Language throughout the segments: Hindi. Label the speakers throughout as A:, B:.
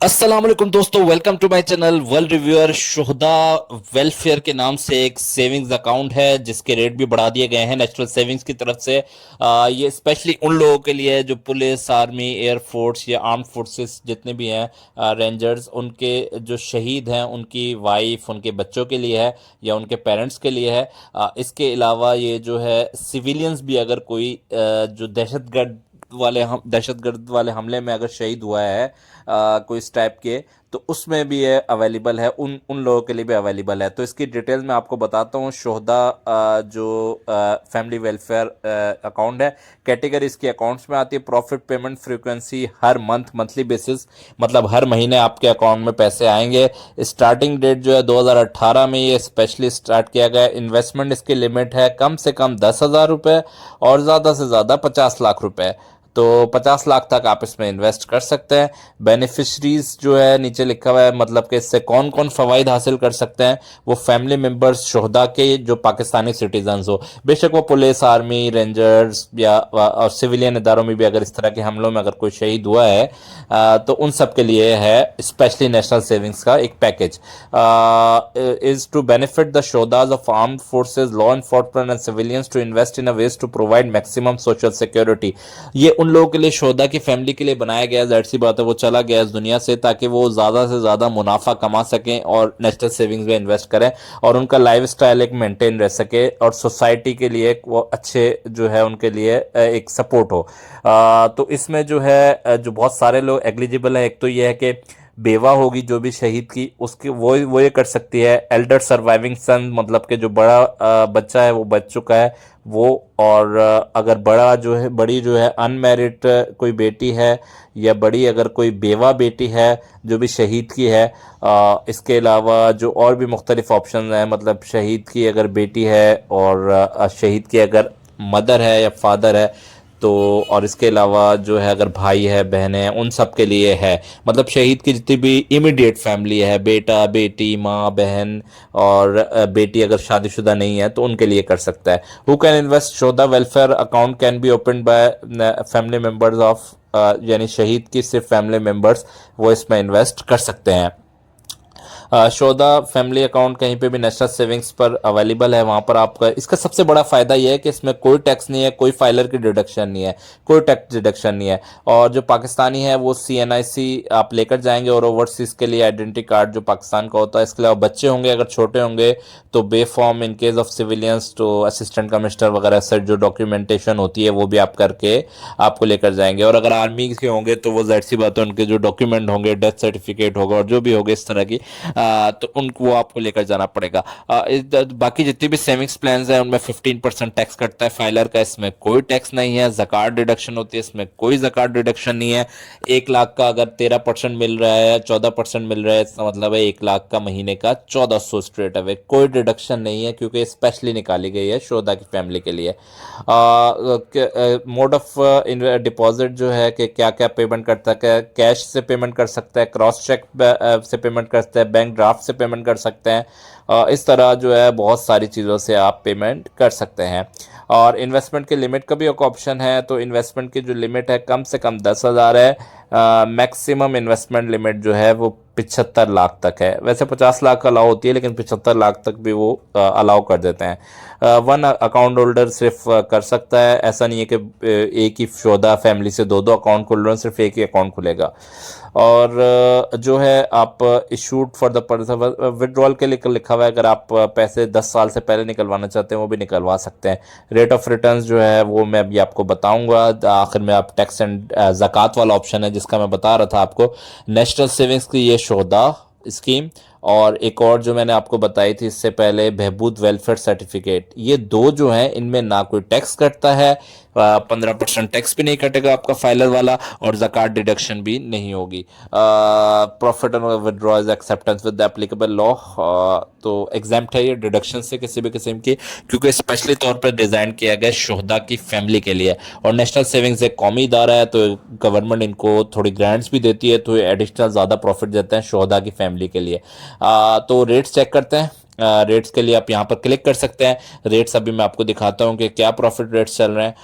A: अस्सलाम वालेकुम दोस्तों, welcome to my channel world reviewer. शोहदा वेलफेयर के नाम से एक सेविंग्स अकाउंट है जिसके रेट भी बढ़ा दिए गए हैं नेशनल सेविंग्स की तरफ से। ये स्पेशली उन लोगों के लिए है जो पुलिस, आर्मी, एयरफोर्स या आर्म्ड फोर्सेस जितने भी हैं, रेंजर्स, उनके जो शहीद हैं उनकी वाइफ, उनके बच्चों के लिए है या उनके पेरेंट्स के लिए है। इसके अलावा ये जो है सिविलियंस भी, अगर कोई जो दहशतगर्द वाले हमले में अगर शहीद हुआ है कोई इस टाइप के, तो उसमें भी ये अवेलेबल है, उन उन लोगों के लिए भी अवेलेबल है। तो इसकी डिटेल्स मैं आपको बताता हूँ। शोहदा जो फैमिली वेलफेयर अकाउंट है, कैटेगरी इसकी अकाउंट्स में आती है। प्रॉफिट पेमेंट फ्रीक्वेंसी हर मंथली बेसिस, मतलब हर महीने आपके अकाउंट में पैसे आएंगे। स्टार्टिंग डेट जो है 2018 में ये स्पेशली स्टार्ट किया गया। इन्वेस्टमेंट इसकी लिमिट है कम से कम 10,000 रुपये और ज़्यादा से ज़्यादा 50 लाख रुपए। तो 50 लाख तक आप इसमें इन्वेस्ट कर सकते हैं। बेनिफिशरीज जो है नीचे लिखा हुआ है, मतलब कि इससे कौन कौन फ़वाइद हासिल कर सकते हैं। वो फैमिली मेम्बर्स शोहदा के जो पाकिस्तानी सिटीजन्स हो, बेशक वो पुलिस, आर्मी, रेंजर्स या और सिविलियन इदारों में भी अगर इस तरह के हमलों में अगर कोई शहीद हुआ है, तो उन सब के लिए है स्पेशली नेशनल सेविंग्स का एक package. Is to benefit the शोहदाज of armed forces, law enforcement and civilians to invest in a ways to provide maximum social security. ये उन लोगों के लिए, शोहदा की फैमिली के लिए बनाया गया है। जाहिर सी बात है वो चला गया इस दुनिया से, ताकि वो ज़्यादा से ज़्यादा मुनाफा कमा सकें और नेशनल सेविंग्स में इन्वेस्ट करें और उनका लाइफ स्टाइल एक मेंटेन रह सके और सोसाइटी के लिए एक वो अच्छे जो है उनके लिए एक सपोर्ट हो। तो इसमें जो है जो बहुत सारे लोग एलिजिबल है। एक तो ये है कि बेवा होगी जो भी शहीद की, उसकी वो ये कर सकती है। एल्डर सर्वाइविंग सन, मतलब कि जो बड़ा बच्चा है वो बच चुका है वो, और अगर बड़ा जो है, बड़ी जो है अनमैरिड कोई बेटी है, या बड़ी अगर कोई बेवा बेटी है जो भी शहीद की है। इसके अलावा जो और भी मुख्तलिफ ऑप्शन हैं, मतलब शहीद की अगर बेटी है और शहीद की अगर मदर है या फादर है, तो और इसके अलावा जो है अगर भाई है, बहनें हैं, उन सब के लिए है। मतलब शहीद की जितनी भी इमीडिएट फैमिली है, बेटा, बेटी, माँ, बहन और बेटी अगर शादीशुदा नहीं है तो उनके लिए कर सकता है। Who can invest? शोहदा welfare account can be open by family members of, यानी शहीद की सिर्फ फैमिली मेम्बर्स वो इसमें इन्वेस्ट कर सकते हैं। शोधा फैमिली अकाउंट कहीं पे भी नेशनल सेविंग्स पर अवेलेबल है, वहाँ पर आपका इसका सबसे बड़ा फ़ायदा यह है कि इसमें कोई टैक्स नहीं है, कोई फाइलर की डिडक्शन नहीं है, कोई टैक्स डिडक्शन नहीं है। और जो पाकिस्तानी है वो CNIC आप लेकर जाएंगे और ओवरसीज़ के लिए आइडेंटिटी कार्ड जो पाकिस्तान का होता है। इसके अलावा बच्चे होंगे अगर छोटे होंगे तो बे form in case of civilians तो असिस्टेंट कमिश्नर वगैरह से जो डॉक्यूमेंटेशन होती है वो भी आप करके आपको लेकर जाएंगे। और अगर आर्मी के होंगे तो वो जाहिर सी बात है उनके जो डॉक्यूमेंट होंगे, डेथ सर्टिफिकेट होगा और जो भी होगा इस तरह की, तो उनको वो आपको लेकर जाना पड़ेगा। बाकी जितनी भी सेविंग्स प्लान हैं उनमें 15% टैक्स कटता है फाइलर का, इसमें कोई टैक्स नहीं है। ज़कात डिडक्शन होती है, इसमें कोई ज़कात डिडक्शन नहीं है। 1 लाख का अगर 13% मिल रहा है, 14% मिल रहा है, इसका मतलब है 1 लाख का महीने का 1400 स्ट्रेट अवे, कोई डिडक्शन नहीं है क्योंकि स्पेशली निकाली गई है शोधा की फैमिली के लिए। मोड ऑफ डिपॉजिट जो है कि क्या क्या पेमेंट करता है, कैश से पेमेंट कर सकता है, क्रॉस चेक से पेमेंट कर सकता है, बैंक ड्राफ्ट से पेमेंट कर सकते हैं। इस तरह जो है बहुत सारी चीज़ों से आप पेमेंट कर सकते हैं। और इन्वेस्टमेंट की लिमिट का भी एक ऑप्शन है। तो इन्वेस्टमेंट की जो लिमिट है कम से कम 10,000 है। मैक्सिमम इन्वेस्टमेंट लिमिट जो है वो 75 लाख तक है। वैसे 50 लाख अलाउ होती है लेकिन 75 लाख तक भी वो अलाउ कर देते हैं। वन अकाउंट होल्डर सिर्फ कर सकता है, ऐसा नहीं है कि एक ही शोधा फैमिली से दो दो अकाउंट खुल रहे हैं, सिर्फ एक ही अकाउंट खुलेगा। और जो है आप issued for the person, withdrawal के लिए लिखा हुआ है, अगर आप पैसे 10 साल से पहले निकलवाना चाहते हैं वो भी निकलवा सकते हैं। रेट ऑफ रिटर्न्स जो है वो मैं अभी आपको बताऊंगा। आखिर में आप टैक्स एंड ज़कात वाला ऑप्शन है जिसका मैं बता रहा था आपको। नेशनल सेविंग्स की ये शोधा स्कीम, और एक और जो मैंने आपको बताई थी इससे पहले, बहबूद वेलफेयर सर्टिफिकेट, ये दो जो हैं इनमें ना कोई टैक्स कटता है, 15% टैक्स भी नहीं कटेगा आपका फाइलर वाला, और ज़कात डिडक्शन भी नहीं होगी। Profit and withdraws acceptance with the applicable law, तो एग्जाम्प्ट है ये डिडक्शन से किसी भी किस्म की, क्योंकि स्पेशली तौर पर डिज़ाइन किया गया शोहदा की फैमिली के लिए। और नेशनल सेविंग्स एक कौमी इदारा है तो गवर्नमेंट इनको थोड़ी ग्रांट्स भी देती है, तो एडिशनल ज़्यादा प्रॉफिट देते हैं शोहदा की फैमिली के लिए। तो रेट्स चेक करते हैं। रेट्स के लिए आप यहाँ पर क्लिक कर सकते हैं। रेट्स अभी मैं आपको दिखाता हूँ कि क्या प्रॉफिट रेट्स चल रहे हैं।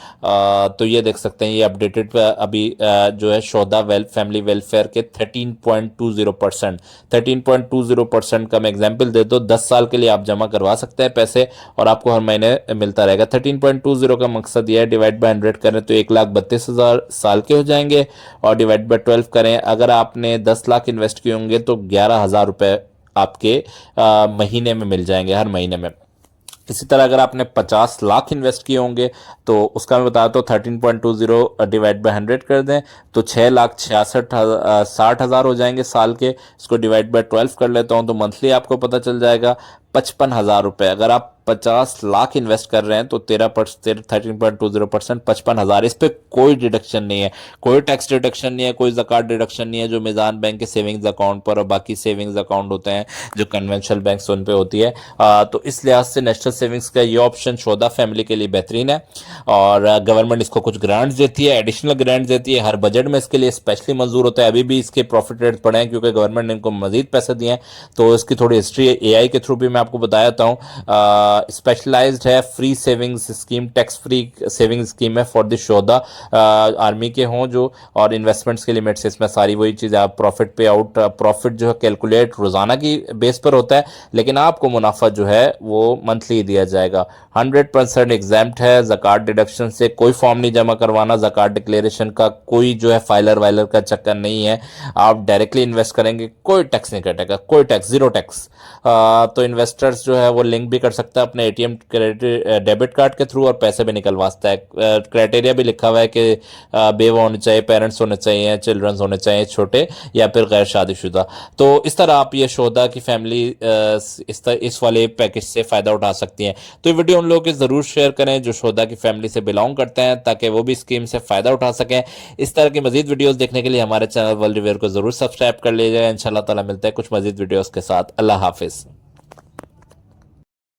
A: तो ये देख सकते हैं, ये अपडेटेड अभी जो है शोधा फैमिली वेलफेयर के 13.20%, 13.20% का मैं एग्जाम्पल दे दो, 10 साल के लिए आप जमा करवा सकते हैं पैसे और आपको हर महीने मिलता रहेगा। 13.20 का मकसद यह है, डिवाइड बाय 100 करें तो 1,32,000 साल के हो जाएंगे और डिवाइड बाय 12 करें, अगर आपने 10 लाख इन्वेस्ट किए होंगे तो 11,000 रुपये आपके महीने में मिल जाएंगे, हर महीने में। इसी तरह अगर आपने 50 लाख इन्वेस्ट किए होंगे तो उसका मैं बता, तो 13.20 डिवाइड बाय 100 कर दें तो 6,66,60,000 हो जाएंगे साल के। इसको डिवाइड बाय 12 कर लेता हूं तो मंथली आपको पता चल जाएगा 55,000 रुपये। अगर आप 50 लाख इन्वेस्ट कर रहे हैं तो 13.20%, 55,000। इस पर कोई डिडक्शन नहीं है, कोई टैक्स डिडक्शन नहीं है, कोई ज़कात डिडक्शन नहीं है, जो मिज़ान बैंक के सेविंग्स अकाउंट पर और बाकी सेविंग्स अकाउंट होते हैं जो कन्वेंशनल बैंक उन पे होती है। तो इस लिहाज से नेशनल सेविंग्स का ये ऑप्शन शोधा फैमिली के लिए बेहतरीन है और गवर्नमेंट इसको कुछ ग्रांट्स देती है, एडिशनल ग्रांट्स देती है, हर बजट में इसके लिए स्पेशली मंजूर होता है। अभी भी इसके प्रॉफिट रेट्स बढ़े हैं क्योंकि गवर्नमेंट ने इनको मजीद पैसे दिए हैं। तो इसकी थोड़ी हिस्ट्री AI के थ्रू भी मैं आपको बता देता हूँ। स्पेशलाइज्ड है, free savings scheme, tax free saving scheme है फॉर द शोधा, आर्मी के हों जो, और इन्वेस्टमेंट्स के लिमिट्स इसमें सारी वही चीज़। आप प्रॉफिट पे आउट, प्रॉफिट जो है कैलकुलेट रोज़ाना की बेस पर होता है, लेकिन आपको मुनाफा जो है वो मंथली दिया जाएगा। 100% एग्जाम्प्ट है ज़कात डिडक्शन से, कोई फॉर्म नहीं जमा करवाना ज़कात डिक्लेरेशन का, कोई जो है फाइलर वाइलर का चक्कर नहीं है। आप डायरेक्टली इन्वेस्ट करेंगे, कोई टैक्स नहीं कटेगा, कोई टैक्स, जीरो टैक्स। तो इन्वेस्टर्स जो है वो लिंक भी कर सकता है अपने ATM क्रेडिट डेबिट कार्ड के थ्रू और पैसे भी निकलवा सकता है। क्राइटेरिया भी लिखा हुआ है कि बेवा होने चाहिए, पेरेंट्स होने चाहिए, चिल्ड्रंस होने चाहिए छोटे, या फिर गैर शादीशुदा। तो इस तरह आप ये शोधा की फैमिली इस वाले पैकेज से फ़ायदा उठा सकती हैं। तो ये वीडियो उन लोगों के ज़रूर शेयर करें जो शोधा की फैमिली से बिलोंग करते हैं, ताकि वो भी स्कीम से फ़ायदा उठा सकें। इस तरह की मजीद वीडियोज़ देखने के लिए हमारे चैनल वर्ल्ड रिव्यूअर को ज़रूर सब्सक्राइब कर लीजिएगा। इंशाल्लाह ताला मिलता है कुछ मजीद वीडियोज़ के साथ। अल्लाह हाफिज़।